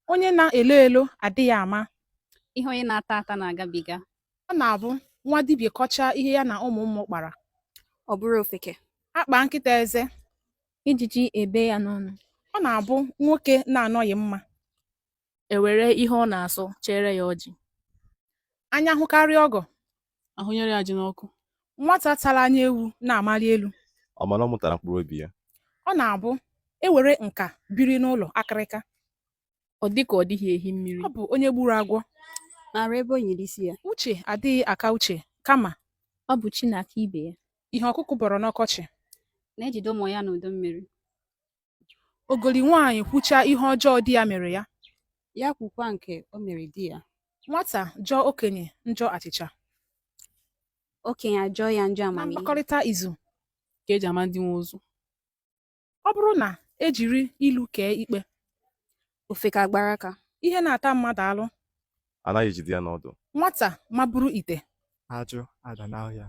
Onye na-elo elo adịghị ama. Ihe onye na-ata ata na-agabiga. Ọ na-abụ nwa dibịa kọchaa ihe ya na ụmụ mmụọ kpara. Ọ bụrụ ofeke. Akpa nkịta eze. Ijiji ebe ya n'ọnụ. Ọ na-abụ nwoke na-anọghị mma. Ewere ihe ọ na-asọ chere ya ọjị. Anya hụkarịa ọgọ. Ahụnyere ya ji n'ọkụ. Nwata tara anya ewu na-amali elu. Ọ ma na ọ mụtara mkpụrụ obi ya. Ọ na-abụ ewere nka biri n'ụlọ akịrịka. Ọ dị ka ọ dịghị ehi mmiri. Ọ bụ onye gburu agwọ. Mara ebe o nyere isi ya. Uche adịghị aka uche kama Ọ bụ chi na aka ibe ya. ihe ọkụkụ bọrọ n'ọkọchị. Na-ejide ụmụ ya n'udu mmiri. Ogoli nwaanyị kwuchaa ihe ọjọọ di ya mere ya. Ya kwukwa nke o mere di ya. Nwata jọọ okenye njọ achịcha. Okenye ajọọ ya njọ Na amamihe. mkpakọrịta izu. Ka eji ama ndị nwe ozu. Ọ bụrụ na ejiri ilu kee ikpe, Ofeke agbara aka. ihe na-ata mmadụ alụ. Anaghị ejide ya n'ọdụ. Nwata maburu ite. Ajụ ada n'ọhịa.